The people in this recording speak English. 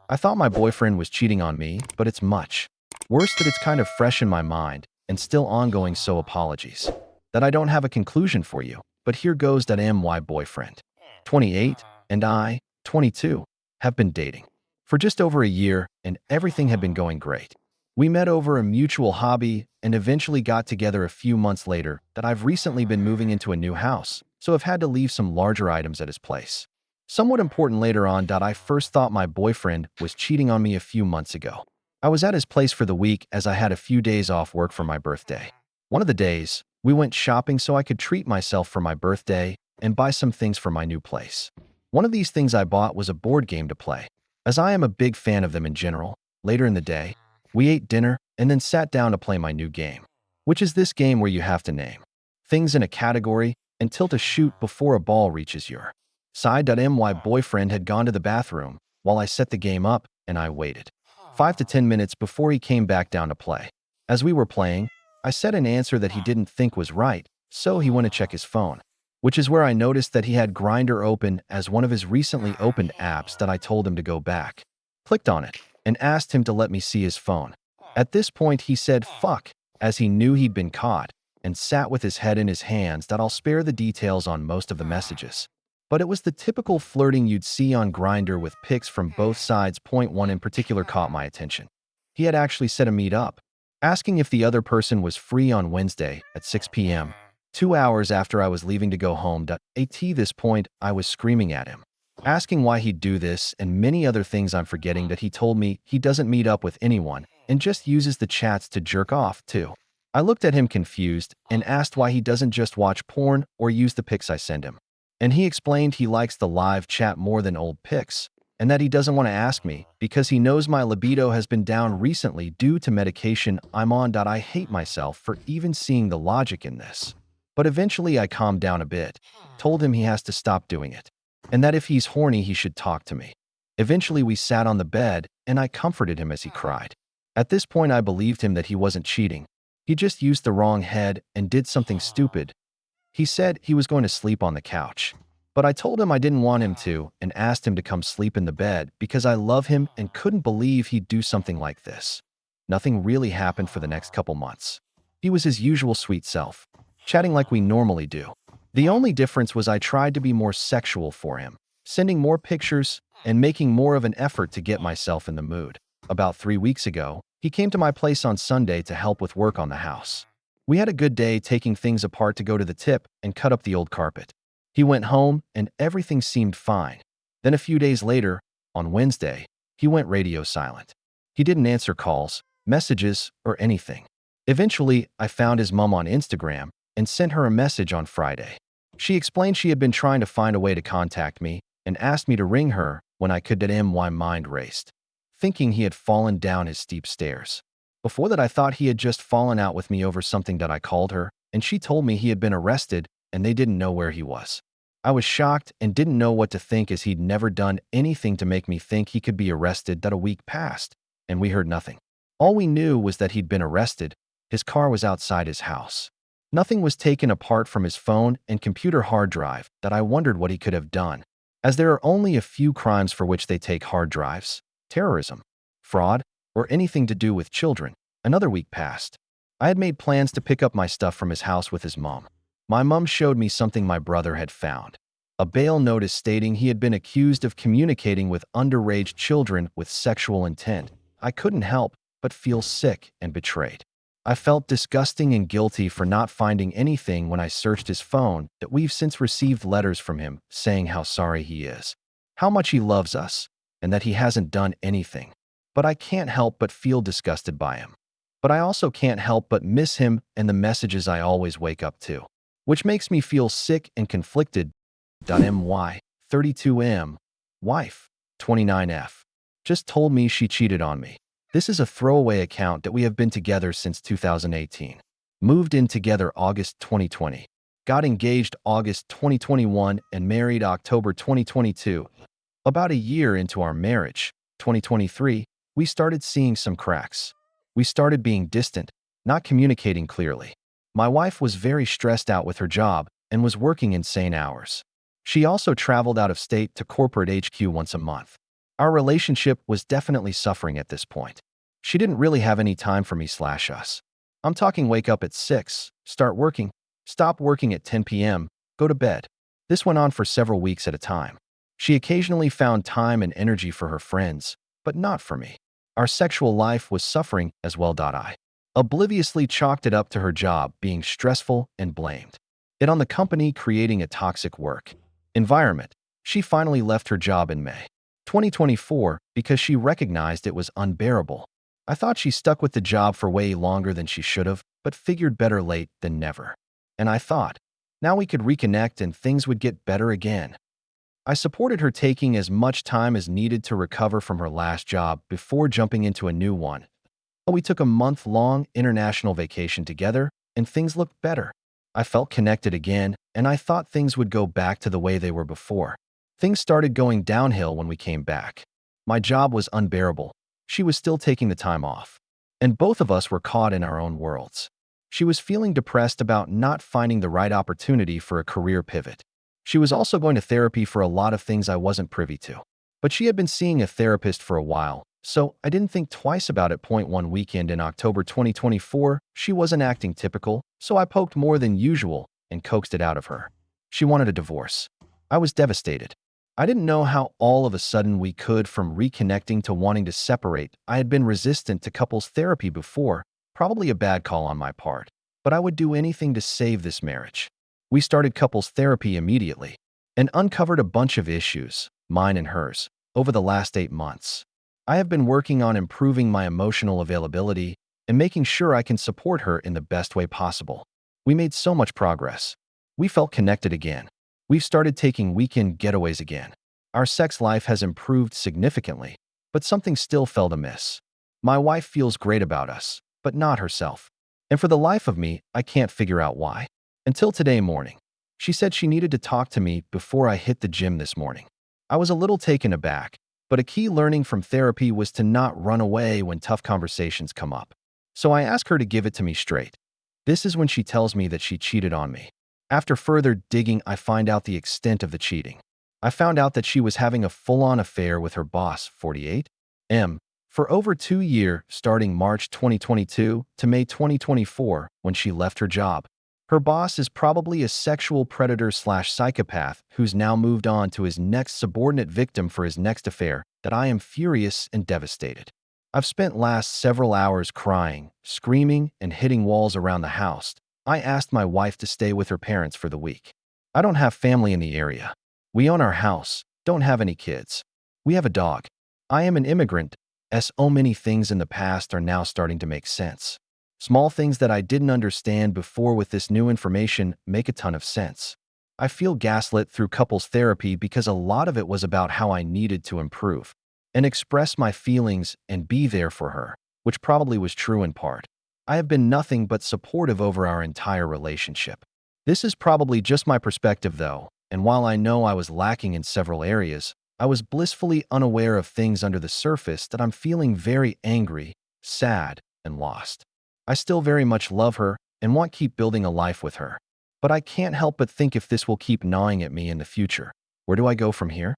I thought my boyfriend was cheating on me, but it's much worse that it's kind of fresh in my mind and still ongoing, so apologies that I don't have a conclusion for you. But here goes. That my boyfriend, 28, and I, 22, have been dating for just over a year, and everything had been going great. We met over a mutual hobby and eventually got together a few months later. That I've recently been moving into a new house, so I've had to leave some larger items at his place. Somewhat important later on. I first thought my boyfriend was cheating on me a few months ago. I was at his place for the week as I had a few days off work for my birthday. One of the days, we went shopping so I could treat myself for my birthday and buy some things for my new place. One of these things I bought was a board game to play, as I am a big fan of them in general. Later in the day, we ate dinner and then sat down to play my new game, which is this game where you have to name things in a category and tilt a chute before a ball reaches your side. My boyfriend had gone to the bathroom while I set the game up, and I waited 5 to 10 minutes before he came back down to play. As we were playing, I said an answer that he didn't think was right, so he went to check his phone, which is where I noticed that he had Grindr open as one of his recently opened apps. That I told him to go back, clicked on it, and asked him to let me see his phone. At this point, he said fuck, as he knew he'd been caught, and sat with his head in his hands. That I'll spare the details on most of the messages, but it was the typical flirting you'd see on Grindr with pics from both sides. Point one in particular caught my attention. He had actually set a meet up, asking if the other person was free on Wednesday at 6 p.m., 2 hours after I was leaving to go home. At this point, I was screaming at him, asking why he'd do this and many other things. I'm forgetting that he told me he doesn't meet up with anyone and just uses the chats to jerk off too. I looked at him confused and asked why he doesn't just watch porn or use the pics I send him. And he explained he likes the live chat more than old pics, and that he doesn't want to ask me because he knows my libido has been down recently due to medication I'm on. I hate myself for even seeing the logic in this. But eventually I calmed down a bit, told him he has to stop doing it, and that if he's horny he should talk to me. Eventually we sat on the bed and I comforted him as he cried. At this point I believed him that he wasn't cheating. He just used the wrong head and did something stupid. He said he was going to sleep on the couch, but I told him I didn't want him to and asked him to come sleep in the bed because I love him and couldn't believe he'd do something like this. Nothing really happened for the next couple months. He was his usual sweet self, chatting like we normally do. The only difference was I tried to be more sexual for him, sending more pictures and making more of an effort to get myself in the mood. About 3 weeks ago, he came to my place on Sunday to help with work on the house. We had a good day taking things apart to go to the tip and cut up the old carpet. He went home and everything seemed fine. Then a few days later, on Wednesday, he went radio silent. He didn't answer calls, messages, or anything. Eventually, I found his mom on Instagram and sent her a message on Friday. She explained she had been trying to find a way to contact me and asked me to ring her when I could. My mind raced, thinking he had fallen down his steep stairs. Before that, I thought he had just fallen out with me over something. That I called her, and she told me he had been arrested and they didn't know where he was. I was shocked and didn't know what to think as he'd never done anything to make me think he could be arrested. That a week passed, and we heard nothing. All we knew was that he'd been arrested. His car was outside his house. Nothing was taken apart from his phone and computer hard drive. That I wondered what he could have done, as there are only a few crimes for which they take hard drives: terrorism, fraud, or anything to do with children. Another week passed. I had made plans to pick up my stuff from his house with his mom. My mom showed me something my brother had found: a bail notice stating he had been accused of communicating with underage children with sexual intent. I couldn't help but feel sick and betrayed. I felt disgusting and guilty for not finding anything when I searched his phone. That we've since received letters from him saying how sorry he is, how much he loves us, and that he hasn't done anything. But I can't help but feel disgusted by him. But I also can't help but miss him and the messages I always wake up to, which makes me feel sick and conflicted. My 32M wife, 29F, just told me she cheated on me. This is a throwaway account. That we have been together since 2018. Moved in together August 2020. Got engaged August 2021 and married October 2022. About a year into our marriage, 2023, we started seeing some cracks. We started being distant, not communicating clearly. My wife was very stressed out with her job and was working insane hours. She also traveled out of state to corporate HQ once a month. Our relationship was definitely suffering at this point. She didn't really have any time for me/us. I'm talking wake up at 6, start working, stop working at 10 p.m., go to bed. This went on for several weeks at a time. She occasionally found time and energy for her friends, but not for me. Our sexual life was suffering as well. I obliviously chalked it up to her job being stressful and blamed it on the company creating a toxic work environment. She finally left her job in May 2024 because she recognized it was unbearable. I thought she stuck with the job for way longer than she should have, but figured better late than never. And I thought, now we could reconnect and things would get better again. I supported her taking as much time as needed to recover from her last job before jumping into a new one. We took a month-long international vacation together, and things looked better. I felt connected again, and I thought things would go back to the way they were before. Things started going downhill when we came back. My job was unbearable. She was still taking the time off. And both of us were caught in our own worlds. She was feeling depressed about not finding the right opportunity for a career pivot. She was also going to therapy for a lot of things I wasn't privy to. But she had been seeing a therapist for a while, so I didn't think twice about it. One weekend in October 2024, she wasn't acting typical, so I poked more than usual and coaxed it out of her. She wanted a divorce. I was devastated. I didn't know how all of a sudden we could from reconnecting to wanting to separate. I had been resistant to couples therapy before, probably a bad call on my part, but I would do anything to save this marriage. We started couples therapy immediately and uncovered a bunch of issues, mine and hers, over the last 8 months. I have been working on improving my emotional availability and making sure I can support her in the best way possible. We made so much progress. We felt connected again. We've started taking weekend getaways again. Our sex life has improved significantly, but something still felt amiss. My wife feels great about us, but not herself. And for the life of me, I can't figure out why. Until today morning. She said she needed to talk to me before I hit the gym this morning. I was a little taken aback, but a key learning from therapy was to not run away when tough conversations come up. So I ask her to give it to me straight. This is when she tells me that she cheated on me. After further digging, I find out the extent of the cheating. I found out that she was having a full-on affair with her boss, 48M, for over 2 years, starting March 2022 to May 2024, when she left her job. Her boss is probably a sexual predator/psychopath who's now moved on to his next subordinate victim for his next affair. That I am furious and devastated. I've spent last several hours crying, screaming, and hitting walls around the house. I asked my wife to stay with her parents for the week. I don't have family in the area. We own our house, don't have any kids. We have a dog. I am an immigrant, as so many things in the past are now starting to make sense. Small things that I didn't understand before with this new information make a ton of sense. I feel gaslit through couples therapy because a lot of it was about how I needed to improve and express my feelings and be there for her, which probably was true in part. I have been nothing but supportive over our entire relationship. This is probably just my perspective though, and while I know I was lacking in several areas, I was blissfully unaware of things under the surface that I'm feeling very angry, sad, and lost. I still very much love her and want to keep building a life with her. But I can't help but think if this will keep gnawing at me in the future, where do I go from here?